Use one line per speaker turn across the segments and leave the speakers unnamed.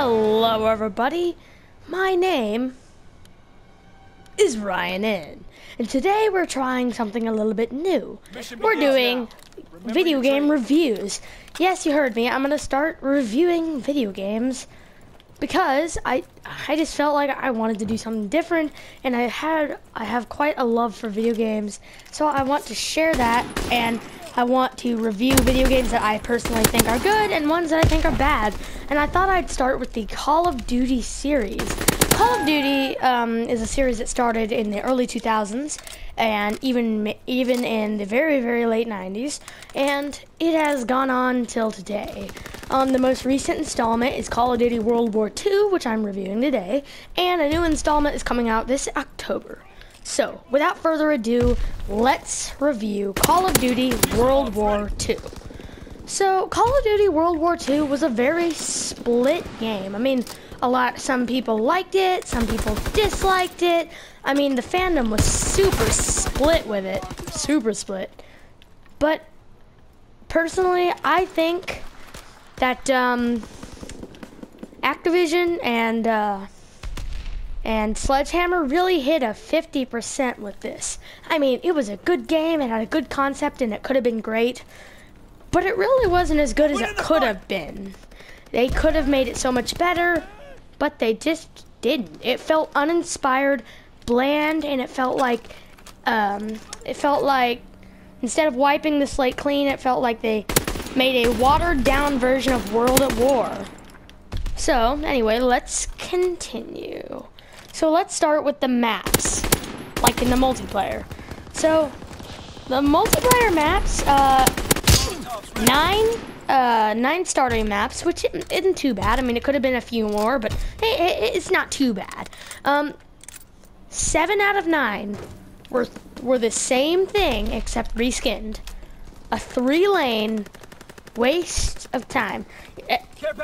Hello everybody, my name is Ryan N, and today we're trying something a little bit new. We're doing video game reviews. Yes, you heard me, I'm gonna start reviewing video games because I just felt like I wanted to do something different, and I have quite a love for video games, so I want to share that, and I want to review video games that I personally think are good and ones that I think are bad. And I thought I'd start with the Call of Duty series. Call of Duty is a series that started in the early 2000s and even in the very, very late 90s. And it has gone on till today. The most recent installment is Call of Duty World War II, which I'm reviewing today. And a new installment is coming out this October. So, without further ado, let's review Call of Duty World War II. So, Call of Duty World War II was a very split game. I mean, some people liked it, some people disliked it. I mean, the fandom was super split with it. Super split. But, personally, I think that Activision and Sledgehammer really hit a 50% with this. I mean, it was a good game, it had a good concept, and it could have been great, but it really wasn't as good as it could have been. They could have made it so much better, but they just didn't. It felt uninspired, bland, and it felt like instead of wiping the slate clean, it felt like they made a watered down version of World at War. So, anyway, let's continue. So let's start with the maps, like in the multiplayer. So the multiplayer maps, nine starting maps, which isn't too bad. I mean, it could have been a few more, but it's not too bad. 7 out of 9 were the same thing except reskinned. A 3-lane waste of time.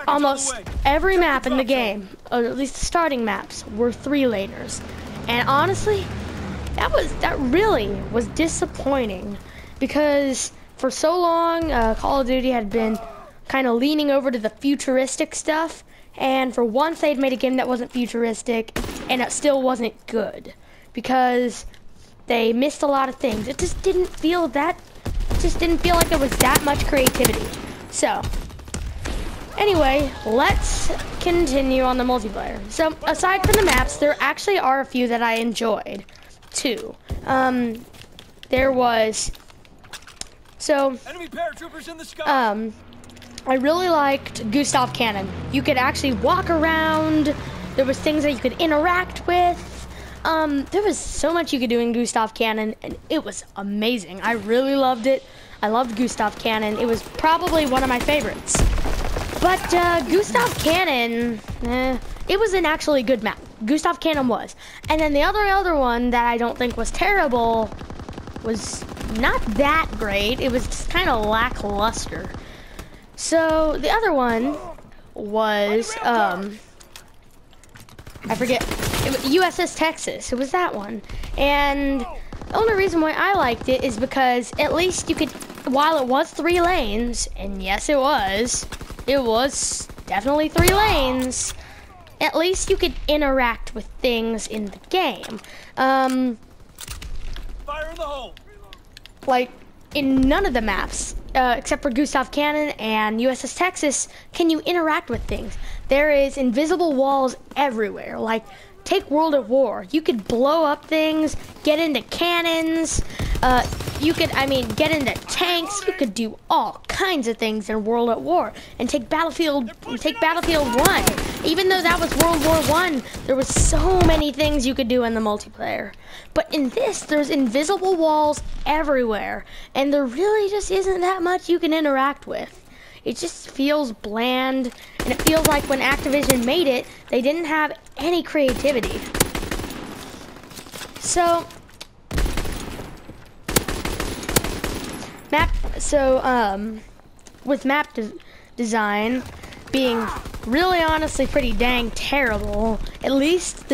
Almost every map in the game, or at least the starting maps, were 3-laners, and honestly, that really was disappointing, because for so long Call of Duty had been kind of leaning over to the futuristic stuff, and for once they'd made a game that wasn't futuristic, and it still wasn't good, because they missed a lot of things. It just didn't feel like there was that much creativity. So anyway, let's continue on the multiplayer. So, aside from the maps, there actually are a few that I enjoyed, too. There was... So,
enemy paratroopers in the sky.
I really liked Gustav Cannon. You could actually walk around. There was things that you could interact with. There was so much you could do in Gustav Cannon, and it was amazing. I really loved it. I loved Gustav Cannon. It was probably one of my favorites. But Gustav Cannon, it was an actually good map. Gustav Cannon was. And then the other one that I don't think was terrible was not that great. It was just kind of lackluster. So the other one was, I forget, USS Texas. It was that one. And the only reason why I liked it is because at least you could, while it was 3 lanes, and yes it was definitely 3 lanes, at least you could interact with things in the game.
Fire in the hole.
Like, in none of the maps, except for Gustav Cannon and USS Texas, can you interact with things. There is invisible walls everywhere. Like, take World at War. You could blow up things, get into cannons, you could, get into tanks. You could do all kinds of things in World at War. And take Battlefield 1. Even though that was World War I, there was so many things you could do in the multiplayer. But in this, there's invisible walls everywhere. And there really just isn't that much you can interact with. It just feels bland, and it feels like when Activision made it, they didn't have any creativity. So, with map design being really honestly pretty dang terrible, at least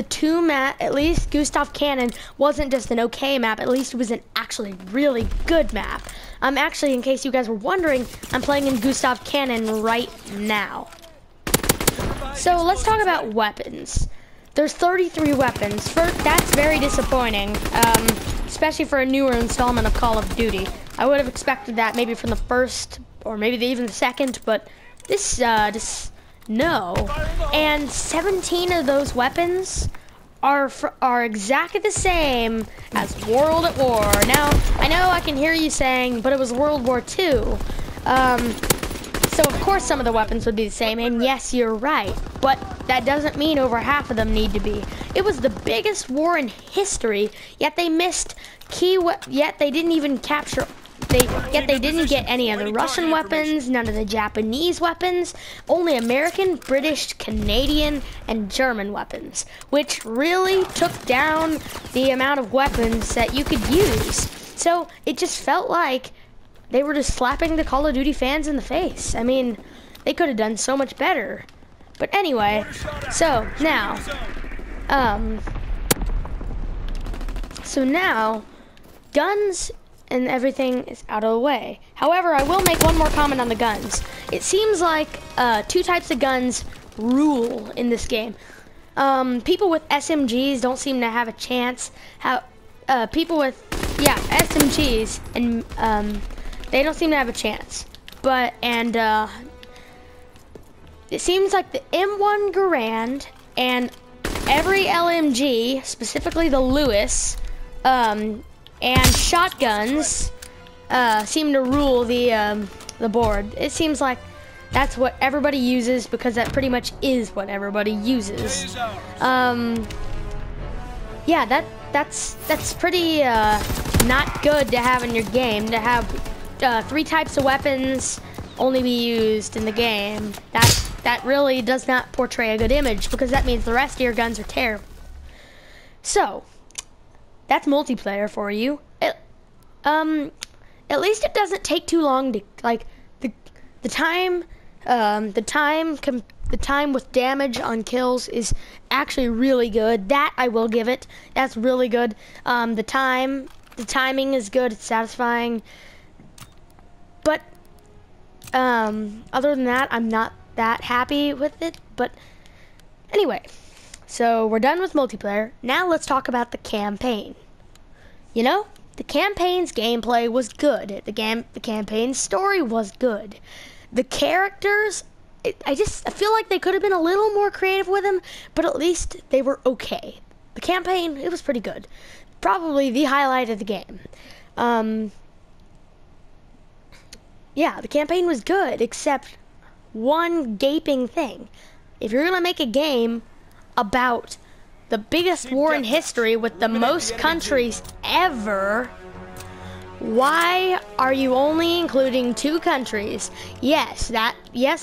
Gustav Cannon wasn't just an okay map, at least it was an actually really good map. Actually, in case you guys were wondering, I'm playing in Gustav Cannon right now. So let's talk about weapons. There's 33 weapons. That's very disappointing, especially for a newer installment of Call of Duty. I would have expected that maybe from the first, or maybe even the second, but this, no. And 17 of those weapons are exactly the same as World at War. Now, I know I can hear you saying, but it was World War II. So of course some of the weapons would be the same, and yes, you're right, but that doesn't mean over half of them need to be. It was the biggest war in history, yet they missed yet they didn't even capture, yet they didn't get any of the Russian weapons, none of the Japanese weapons, only American, British, Canadian, and German weapons, which really took down the amount of weapons that you could use. So it just felt like they were just slapping the Call of Duty fans in the face. I mean, they could have done so much better. But anyway, so now, guns and everything is out of the way. However, I will make one more comment on the guns. It seems like 2 types of guns rule in this game. People with SMGs don't seem to have a chance. People with, SMGs, and they don't seem to have a chance. But, and it seems like the M1 Garand and every LMG, specifically the Lewis, and shotguns, seem to rule the board. It seems like that's what everybody uses because that pretty much is what everybody uses. Yeah, that's pretty not good to have in your game, to have 3 types of weapons only be used in the game. That really does not portray a good image, because that means the rest of your guns are terrible. So that's multiplayer for you. At least it doesn't take too long to, like, the time with damage on kills is actually really good. That I will give it. That's really good. The timing is good. It's satisfying. But other than that, I'm not that happy with it. But anyway, so we're done with multiplayer. Now let's talk about the campaign. You know, the campaign's gameplay was good. The campaign's story was good. The characters, I feel like they could have been a little more creative with them, but at least they were okay. The campaign, it was pretty good. Probably the highlight of the game. Yeah, the campaign was good, except one gaping thing. If you're gonna make a game about the biggest war in history with the most countries ever, why are you only including 2 countries? Yes,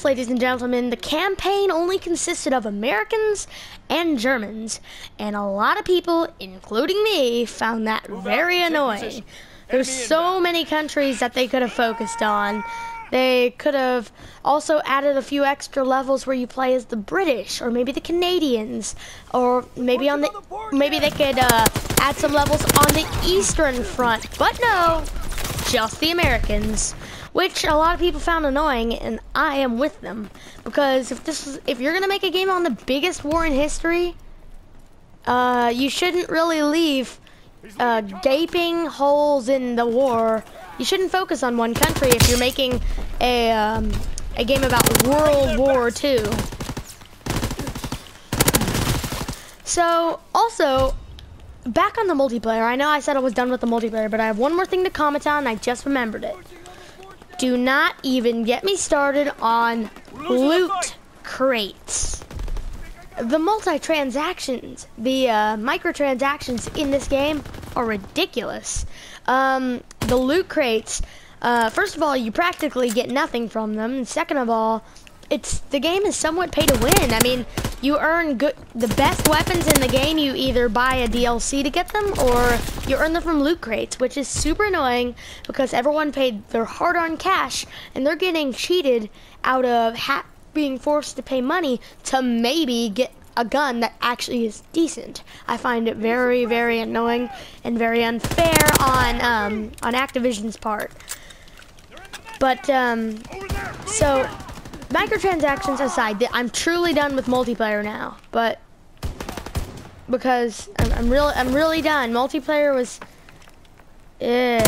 ladies and gentlemen, the campaign only consisted of Americans and Germans, and a lot of people, including me, found that very annoying. There's so many countries that they could have focused on. They could have also added a few extra levels where you play as the British, or maybe the Canadians, or maybe maybe they could add some levels on the Eastern Front. But no, just the Americans, which a lot of people found annoying, and I am with them, because if you're gonna make a game on the biggest war in history, you shouldn't really leave gaping holes in the war. You shouldn't focus on one country if you're making a game about World War II. So, also, back on the multiplayer, I know I said I was done with the multiplayer, but I have one more thing to comment on, and I just remembered it. Do not even get me started on loot crates. The multi-transactions, the microtransactions in this game are ridiculous. The loot crates, first of all, you practically get nothing from them. And second of all, the game is somewhat pay to win. I mean, you earn the best weapons in the game. You either buy a DLC to get them, or you earn them from loot crates, which is super annoying because everyone paid their hard-earned cash, and they're getting cheated out of being forced to pay money to maybe get a gun that actually is decent. I find it very, very annoying and very unfair on Activision's part. But so microtransactions aside, I'm truly done with multiplayer now. But because I'm really done. Multiplayer was, the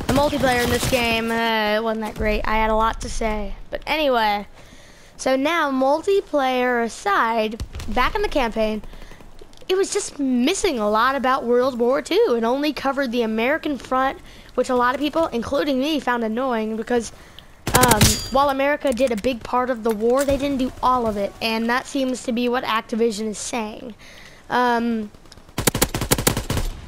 multiplayer in this game it wasn't that great. I had a lot to say, but anyway. So now, multiplayer aside, back in the campaign, it was just missing a lot about World War II. It only covered the American front, which a lot of people, including me, found annoying because while America did a big part of the war, they didn't do all of it, and that seems to be what Activision is saying.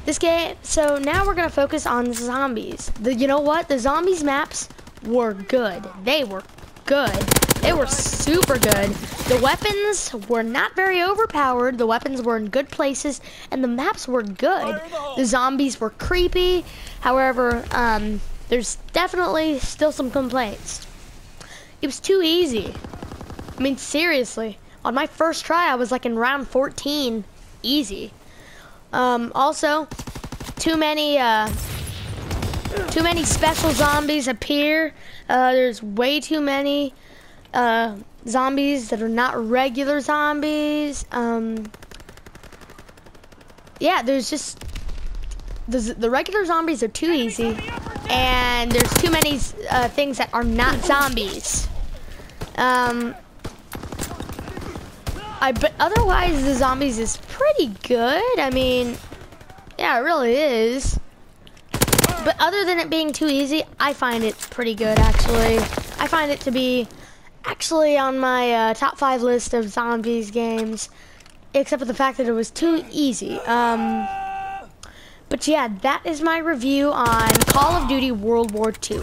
This game, so now we're gonna focus on zombies. You know what? The zombies maps were good. They were good. They were super good. The weapons were not very overpowered. The weapons were in good places, and the maps were good. The zombies were creepy. However, there's definitely still some complaints. It was too easy. I mean, seriously. On my first try, I was like in round 14. Easy. Also, too many special zombies appear. There's way too many zombies that are not regular zombies. Yeah, there's just the regular zombies are too easy, and there's too many things that are not zombies. But otherwise, the zombies is pretty good. I mean, yeah, it really is. But other than it being too easy, I find it pretty good, actually. I find it to be actually on my top 5 list of zombies games, except for the fact that it was too easy. But yeah, that is my review on Call of Duty World War II.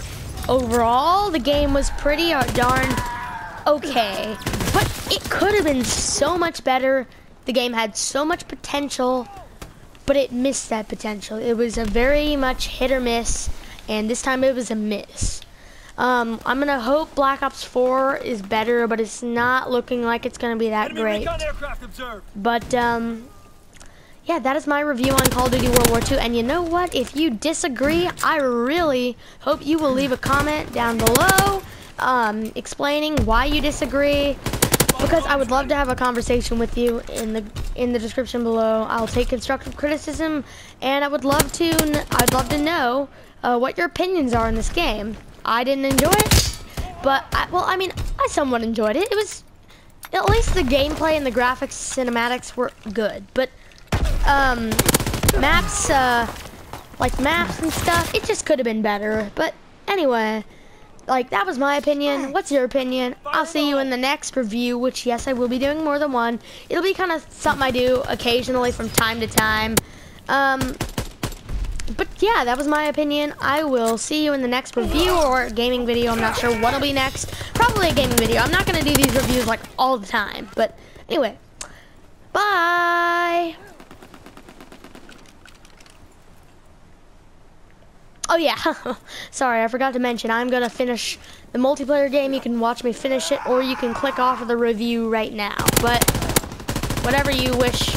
Overall, the game was pretty darn okay, but it could have been so much better. The game had so much potential, but it missed that potential. It was a very much hit or miss, and this time it was a miss. I'm gonna hope Black Ops 4 is better, but it's not looking like it's gonna be that great. But yeah, that is my review on Call of Duty World War II. And you know what? If you disagree, I really hope you will leave a comment down below explaining why you disagree, because I would love to have a conversation with you in the description below. I'll take constructive criticism, and I'd love to know what your opinions are in this game. I didn't enjoy it, but I somewhat enjoyed it. It was, at least the gameplay and the graphics, cinematics were good, but maps, like maps and stuff, it just could have been better. But anyway, like, that was my opinion. What's your opinion? I'll see you in the next review, which, yes, I will be doing more than one. It'll be kind of something I do occasionally from time to time. But yeah, that was my opinion. I will see you in the next review or a gaming video. I'm not sure what'll be next. Probably a gaming video. I'm not going to do these reviews like all the time. But anyway, bye. Oh yeah, sorry, I forgot to mention, I'm gonna finish the multiplayer game. You can watch me finish it, or you can click off of the review right now. But whatever you wish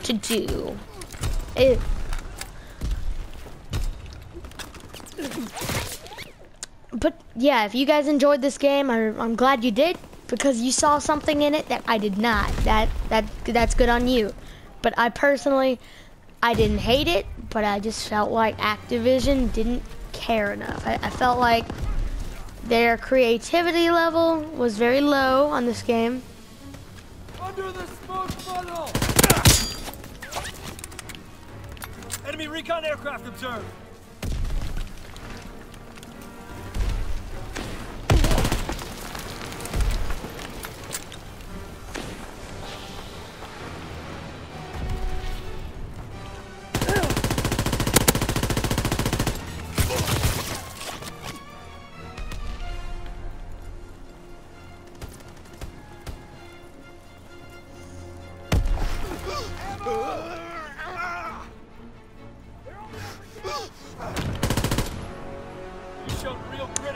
to do. But yeah, if you guys enjoyed this game, I'm glad you did, because you saw something in it that I did not. That's good on you. But I personally, I didn't hate it, but I just felt like Activision didn't care enough. I felt like their creativity level was very low on this game.
Under the smoke funnel! Enemy recon aircraft observed.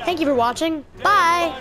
Thank you for watching. Bye.